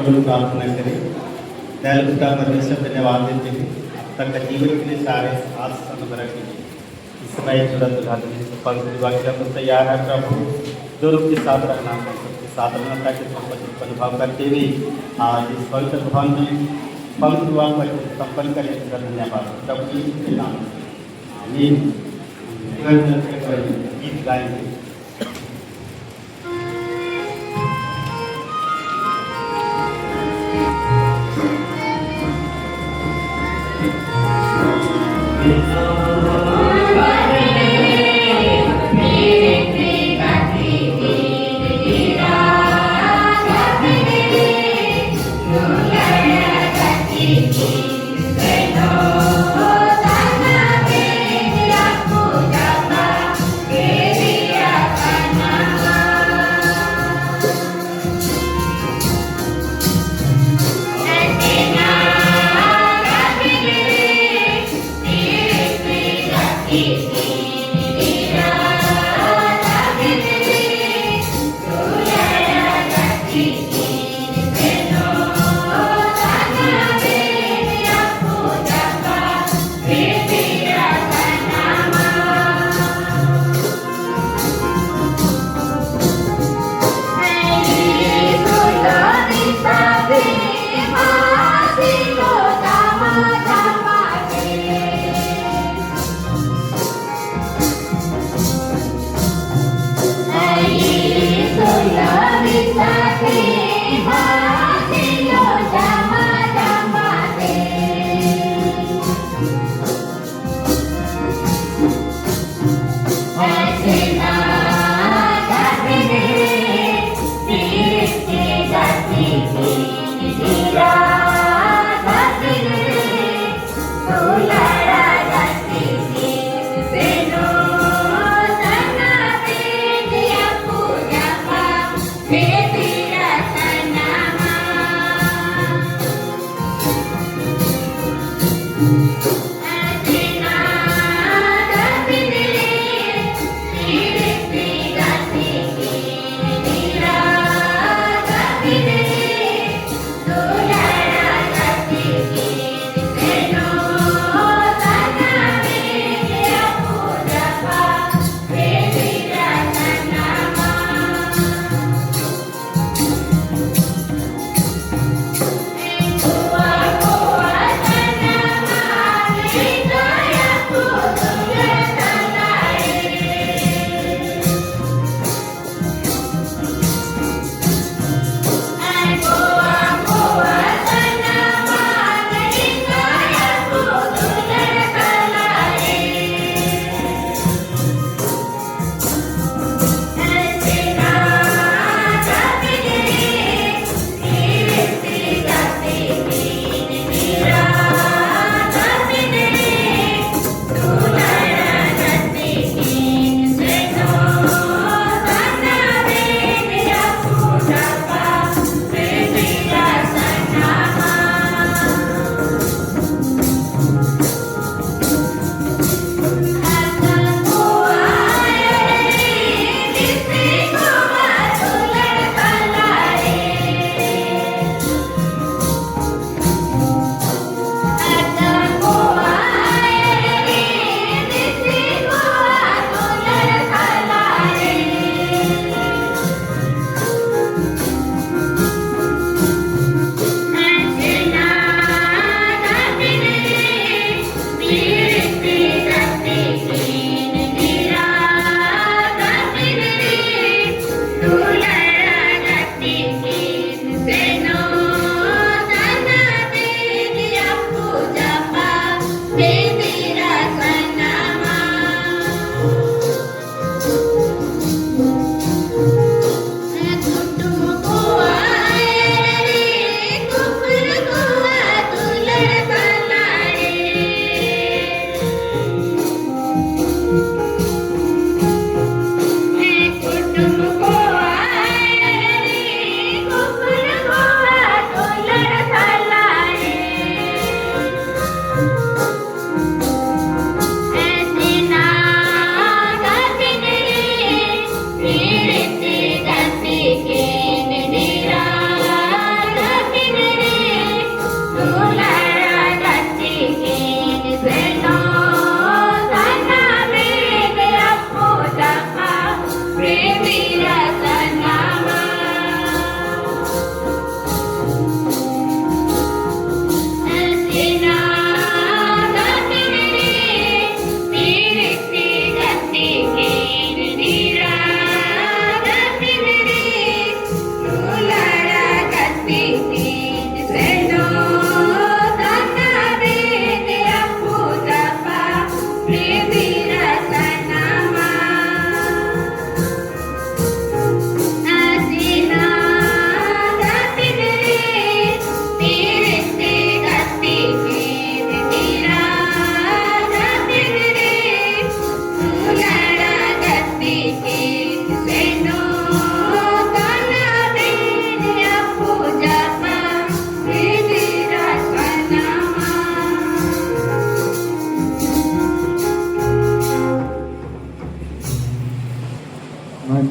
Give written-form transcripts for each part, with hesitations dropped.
लोग प्रार्थना करें। दयालु पिता परमेश्वर धन्यवाद देते हैं अब तक का जीवन के लिए सारे आस अनुग्रह के लिए इस समय तुरंत घाटने से पवित्र वाक्य तो तैयार है प्रभु जो लोग के साथ रहना है सबके साथ रहना ताकि संपत्ति अनुभव करते हुए आज इस पवित्र भवन में पवित्र विवाह पर संपन्न करें इसका धन्यवाद प्रभु यीशु के नाम में आमीन। गीत गाएंगे। Yeah.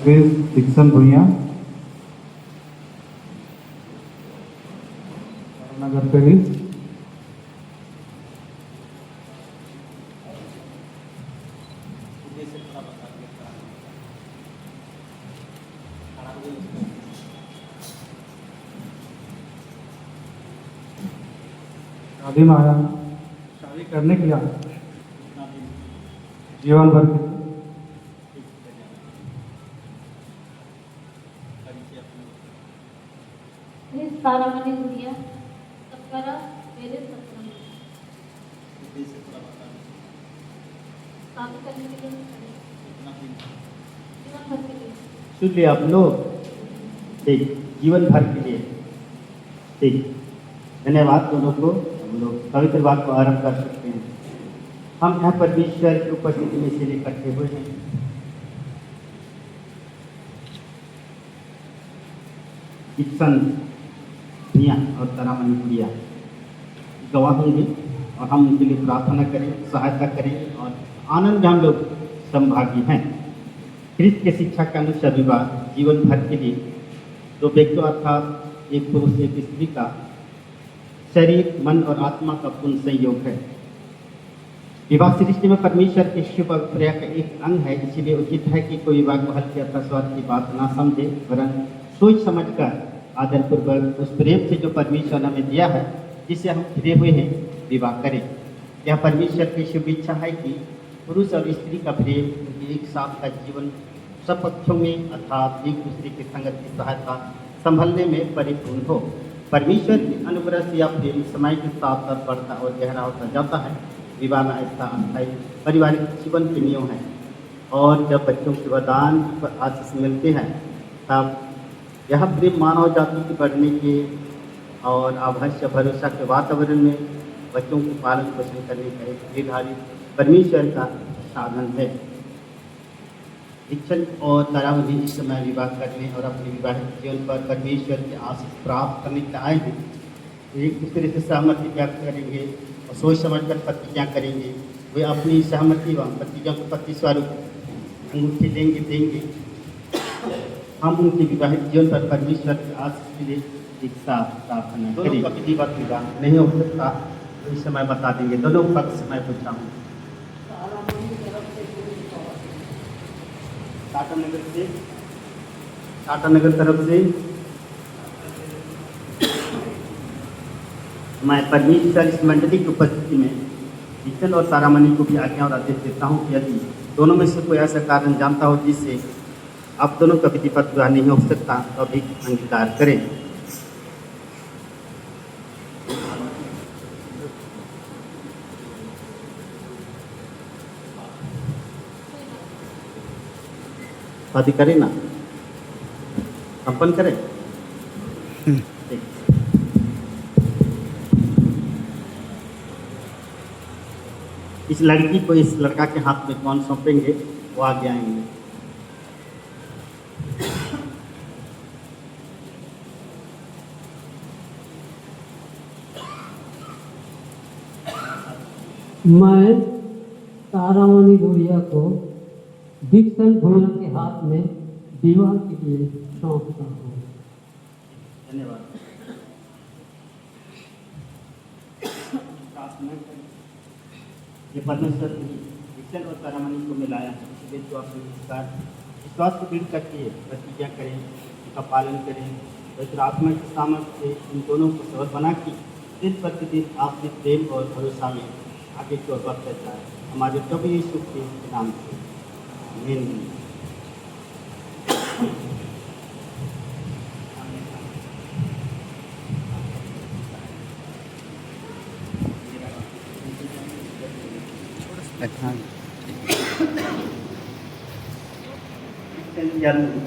Chris Dixon भुइया, नगर पेरिस, शादी में आया, शादी करने के लिए आया, जीवन भर के लिए। Miss Taramani Guria, Sakkara, मेरे सपनों में शादी करने के लिए जीवन भर के लिए। सुन लिया आप लोग? ठीक, जीवन भर के लिए। ठीक, धन्यवाद दोनों को। हम लोग पवित्र बात को आरंभ कर सकते हैं। हम यहाँ परमेश्वर की उपस्थिति में इसलिए इकट्ठे हुए हैं। डिक्सन भुइया और तारामणि गुड़िया गवाह होंगे और हम उनके लिए प्रार्थना करें, सहायता करें और आनंद में हम लोग संभागी हैं। ख्रिस्त के शिक्षा के अनुसार विवाह जीवन भर के लिए दो व्यक्तियों अर्थात एक पुरुष एक स्त्री का शरीर, मन और आत्मा का पूर्ण संयोग है। विवाह सृष्टि में परमेश्वर के शुभ अभिप्राय का एक अंग है, इसीलिए उचित है कि कोई विवाह को हल्के अथवा स्वार्थ की बात ना समझे, वरन सोच समझकर आदरपूर्वक उस प्रेम से जो परमेश्वर ने हमें दिया है, जिसे हम घिरे हुए हैं, विवाह करें। यह परमेश्वर की शुभ इच्छा है कि पुरुष और स्त्री का प्रेम उनके एक साथ का जीवन सब पक्षों में अर्थात एक दूसरे की संगत की सहायता संभलने में परिपूर्ण हो। परमेश्वर की अनुग्रह से यह प्रेम समय के साथ साथ बढ़ता और गहरा होता जाता है। विवाह में ऐसा अस्थायी पारिवारिक जीवन के नियम है और जब बच्चों के वरदान पर आशीष मिलते हैं तब यह प्रेम मानव जाति के बढ़ने के और आवश्यक भरोसा के वातावरण में बच्चों के पालन पोषण करने का एक निर्धारित परमेश्वर का साधन है। शिक्षण और तारामणि इस समय विवाह करने और अपने विवाहित जीवन पर परमेश्वर के आशीष प्राप्त करने के आए हैं। एक दूसरे से सहमति व्यक्त करेंगे और सोच समझकर प्रतिज्ञा करेंगे। वे अपनी सहमति व प्रतिज्ञा को पति स्वरूप अंगूठी देंगे। हम उनके विवाहित जीवन पर परमेश्वर के आशीष के लिए एक साथ प्रार्थना करें। दोनों का विधिवत विवाह नहीं हो सकता तो इस समय बता देंगे। दोनों पक्ष मैं पूछा हूँ। टाटा नगर तरफ से मैं परमेश्वर इस मंडली की उपस्थिति में डिक्सन और तारामणि को भी आज्ञा और आदेश देता हूँ कि यदि दोनों में से कोई ऐसा कारण जानता हो जिससे आप दोनों का विधिवत विवाह नहीं हो सकता तो अभी अंगीकार करें। शादी करें ना, संपन्न करें। ठीक। इस लड़की को इस लड़का के हाथ में कौन सौंपेंगे वो आगे आएंगे। मैं तारामणि गुड़िया को डिक्सन भुइया के हाथ में विवाह के लिए सौंपता हूँ। धन्यवाद। ये परमेश्वर डिक्सन और तारामणि को मिलाया है, इसलिए जो आप विश्वास को दृढ़ करके प्रतिज्ञा करें, उनका पालन करें, पवित्र आत्मा की सामर्थ्य से इन दोनों को सबक बना कि दिन प्रतिदिन आपके प्रेम और भरोसा में आगे की ओर बढ़ता जाए। हमारे प्रभु यीशु के नाम से आमीन।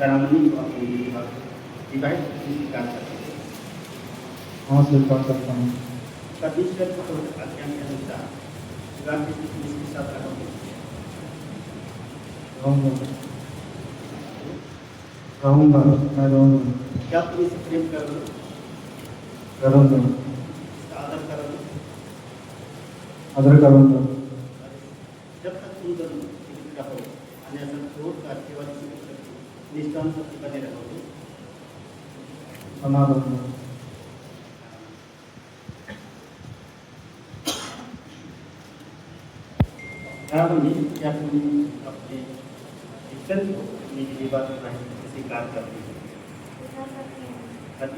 तारामणि को अपनी विवाहित स्वीकार करते हैं। हाँ, स्वीकार करता हूँ। परमेश्वर को पवित्र आज्ञा के अनुसार विवाह की स्थिति में इसके साथ रहोगे। रहूँगा, मैं रहूँगा। क्या तुम इसे प्रेम करोगे? करूँगा, इसका आदर करोगे? आदर करूँगा। जब तक तुम दोनों रहो, अन्यथा छोड़कर केवल दृष्टांत बने रहोगे। समाधान रावण जी, क्या तुम अपने ईश्वर को अपनी जीवन में स्वीकार करते हो?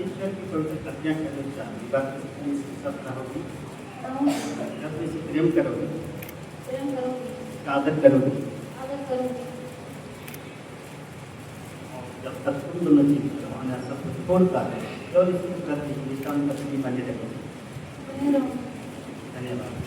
ईश्वर की पवित्र प्रतिज्ञा के अनुसार विवाह की सपना होगी, अपने से प्रेम करोगे, प्रेम करूंगी, आदर करोगे, आदर करूंगी। और जब तक तुम दोनों चीज करवाना सब कुछ छोड़ पाते तो इसके प्रति दृष्टांत पत्नी बने रहोगे। बने रहूंगी। धन्यवाद।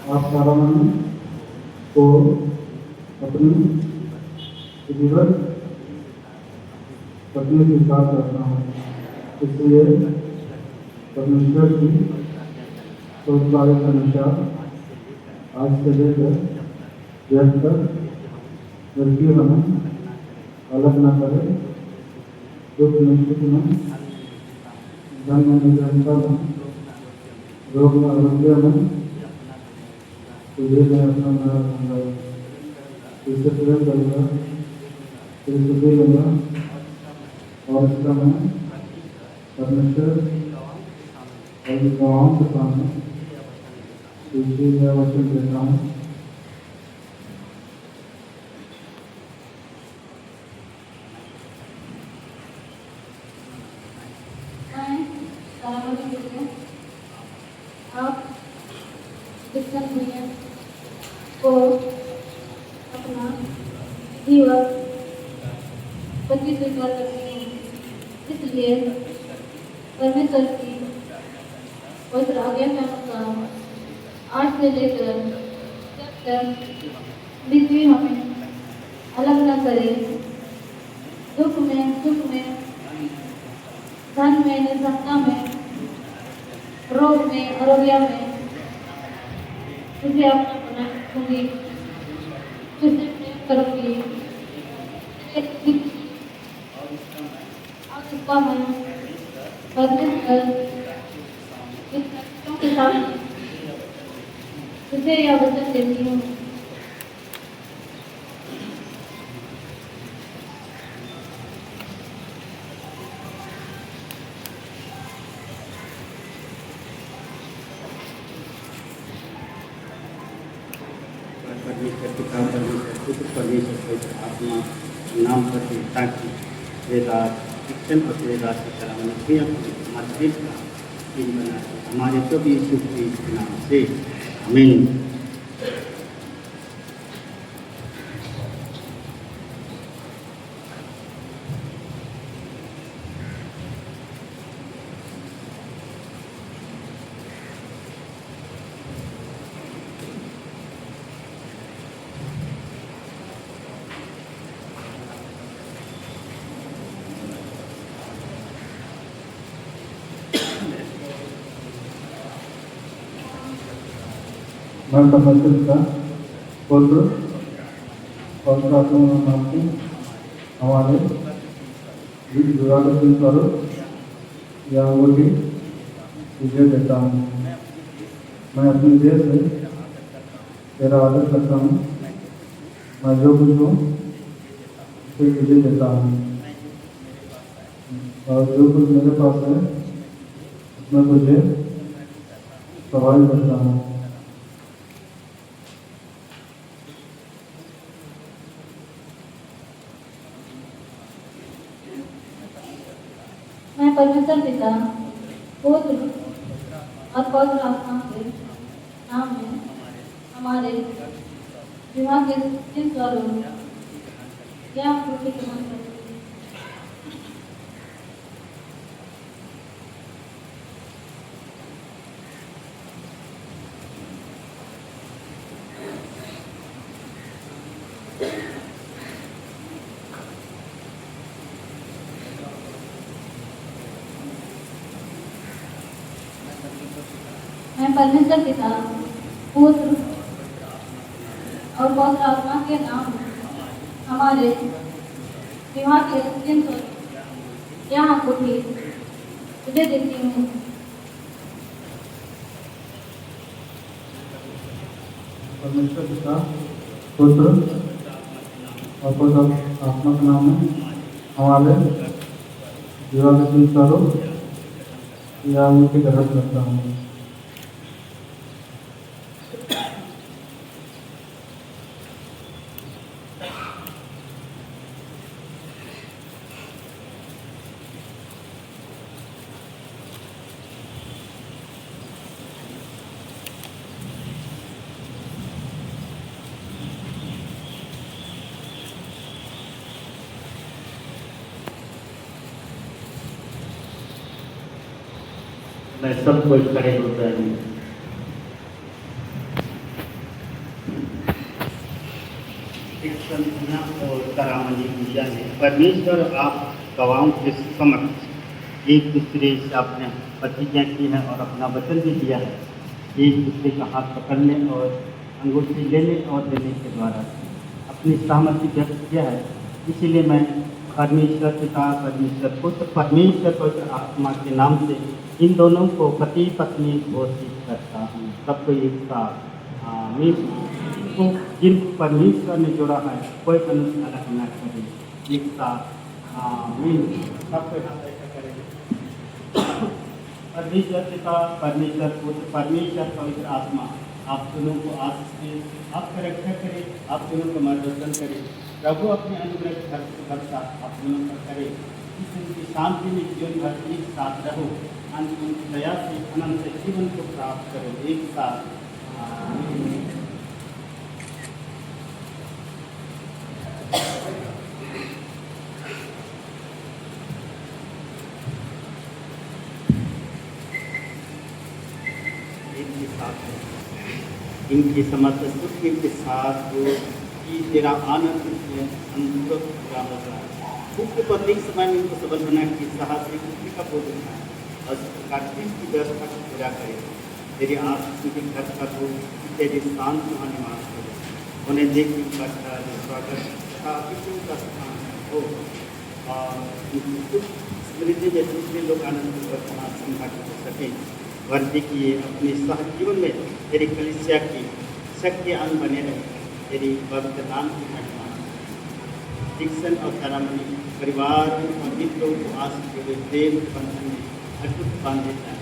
आप सारामन को अपनी जीवन पत्नी स्वीकार करता हूँ, इसलिए परमेश्वर की सोचवाले के अनुसार आज से लेकर जब तक मृत्यु हमें अलग न करे, दुख में सुख में धन में निरंतर हूँ, रोग में आरोग्य में तुझे मैं अपना नाम दूंगा, तुझसे प्रेम करूँगा, तुझे सुखी लूँगा और इसका मैं परमेश्वर और गवाहों के सामने तुझे मैं वचन देता हूँ। मैं तारामणि गुड़िया आप दीक्षण भैया को अपना जीवन पति स्वीकार करती हूँ, इसलिए परमेश्वर की पवित्र आज्ञा के अनुसार आज से लेकर जब तक पृथ्वी हमें अलग न करे, दुख में सुख में, धन में निर्धनता में, रोग में आरोग्य में तुझे अपना बना रखूंगी, तुझसे प्रेम करूंगी, अब इसका मैं परमेश्वर इस शक्तियों के साथ तुझे यह वचन देती हूँ। परमेश्वर पिता, परमेश्वर पुत्र, परमेश्वर पवित्र आत्मा नाम पर ताकि वेदांत शिक्षण और वेदांत की तरह हमारे देश का दिन बना हमारे प्रभु यीशु क्रिस्त के नाम से आमीन। मैं परमेश्वर का पुत्र और प्रार्थना नाम से हमारे विवाह स्वरूप या वो भी तुझे देता हूँ। मैं अपनी देश से तेरा आदर करता हूँ। मैं जो कुछ हूँ उसे तुझे देता हूँ और जो कुछ मेरे पास है उसमें तुझे सवाल करता हूँ। मैं परमेश्वर पिता, पुत्र और पवित्र आत्मा के नाम में हमारे विवाह के दिन स्वरूप क्या पूर्ति प्रदान करती हूँ। मैं परमेश्वर पिता, पुत्र और पवित्र आत्मा के नाम में हमारे विवाह के दिन स्वरूप यहाँ कुटी तुझे देती हूँ। परमेश्वर पिता, पुत्र और पवित्र आत्मा के नाम में हमारे विवाह के दिन स्वरूप या उनकी ग्रहण करता हूँ। मैं सबको खड़े होता हूँ। एक संतना और तारामणि गुड़िया ने परमेश्वर आप गवाहों के समक्ष एक दूसरे से आपने प्रतिज्ञा की है और अपना वचन भी दिया है। एक दूसरे का हाथ पकड़ने और अंगूठी लेने और देने के द्वारा अपनी सहमति व्यक्त किया है। इसीलिए मैं परमेश्वर पिता, परमेश्वर पुत्र, परमेश्वर पवित्र आत्मा के नाम से इन दोनों को पति पत्नी घोषित करता हूँ। सबको एक साथ आमीन। जिनको परमेश्वर ने जोड़ा है कोई मनुष्य अलग न करे। एक साथ आमीन। सबको हाथ ऐसा करेंगे। परमेश्वर पिता, परमेश्वर पुत्र, परमेश्वर पवित्र आत्मा आप दोनों को आशीष दे, आपका रक्षा करे, आप दोनों का मार्गदर्शन करे। प्रभु अपने अनुग्रह भरसा आप दोनों पर करे। इस उनकी शांति में जीवन भर एक साथ रहो। अंत उनकी दया से अनंत जीवन को प्राप्त करो। एक साथ आमीन। इनके साथ इनकी समस्त सुख इनके साथ हो कि तेरा आनंद अंदर पूरा होता है। मुख्य को अधिक समय में इनको सबल बना कि साहस मुक्ति का बोध है और इस प्रकार की व्यवस्था को पूरा करे। तेरी आशीष उनके घर पर हो, तेरी शांत वहाँ निवास करो। उन्हें देख उनका स्वागत तथा का स्थान हो और उनकी सुख स्मृति में दूसरे लोग आनंद और संभाल हो सके। वर्दी किए अपने सह जीवन में तेरी कलिसिया की शक्तियान बने रहे। तेरी पवित्र नाम की महिमा शिक्षण और सेरेमनी परिवार और मित्रों को आशीष के प्रेम बंधन में अटूट बांधे जाए।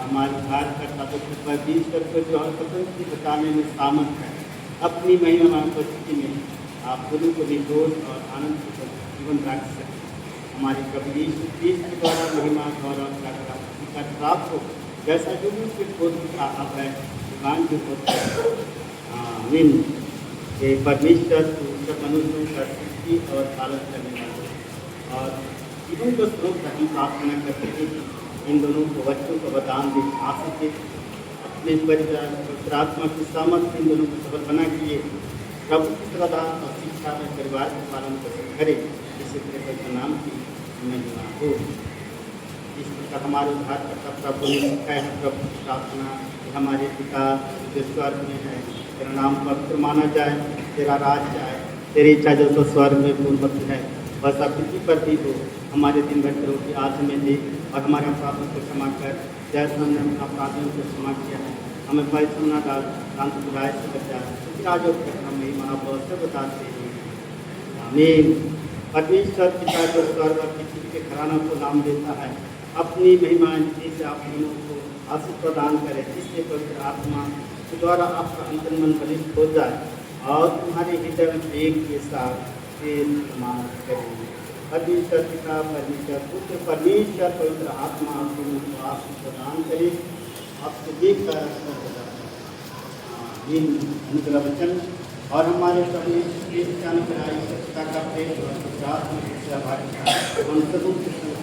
हमारे उद्धार करता तो परमेश्वर को जो स्वतंत्र बचाने में सामर्थ है, अपनी महिमा उपस्थिति में आप दोनों को निर्दोष और आनंद से जीवन रख सकें। हमारे प्रभु यीशु मसीह के द्वारा महिमा गौरव का प्राप्त हो, जैसा जो भी उसके खोज का आप है दुकान जो होता है। आमीन। ये परमेश्वर सब मनुष्यों का सृष्टि और पालन करने वाले और जीवन को स्रोत हम प्रार्थना करते हैं कि इन दोनों को बच्चों को वरदान दे आशीष दे। अपने पवित्र आत्मा की सामर्थ्य इन दोनों को सबल बना किए प्रभु की श्रद्धा और शिक्षा में परिवार के पालन को करे, जिससे तेरे नाम की महिमा हो। इस प्रकार हमारे उद्धार करता प्रभु ने सिखाया है प्रभु की प्रार्थना हमारे पिता जो स्वर्ग में है, तेरा नाम पवित्र माना जाए, तेरा राज आए, तेरी इच्छा जो तो स्वर्ग में पूर्ववत है वैसा पृथ्वी पर भी हो। हमारे दिन भर की रोटी आज हमें दे और हमारे अपराधों को क्षमा कर जैसे हमने अपराधियों को क्षमा किया है। हमें परिश्रम न डाल, शांत बुराई से बचा, राजो हम महाबोध से बताते हैं। आमीन। परमेश्वर पिता जो स्वर्ग और पृथ्वी के घरानों को नाम देता है, अपनी महिमा से आप दोनों को आशीष प्रदान करें, जिससे पवित्र आत्मा के द्वारा आपका अंतर्मन मन बलिष्ठ हो जाए और तुम्हारे हृदय में एक के साथ निर्माण करें। परमेश्वर पिता, परमेश्वर पुत्र, परमेश्वर पवित्र आत्मा आप दोनों को आशीष प्रदान करे। आपको देख कर इन अनुग्रह वचन और हमारे सच्चा का प्रेम और विश्वास में सहभागिता हम सबों के संग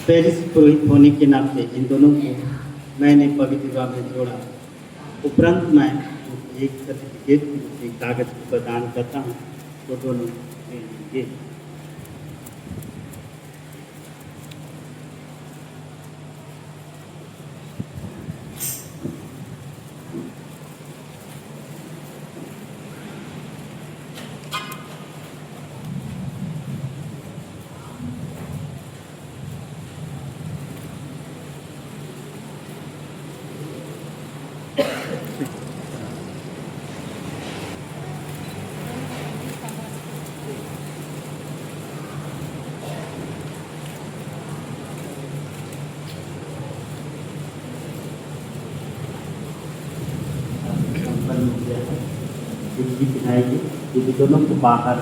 पेरिस पुरोहित होने के नाते इन दोनों को मैंने पवित्र विवाह में जोड़ा। उपरांत मैं एक सर्टिफिकेट के रूप में कागज प्रदान करता हूँ तो दोनों ले लीजिए। एक गीत गाएगी, ये दोनों को बाहर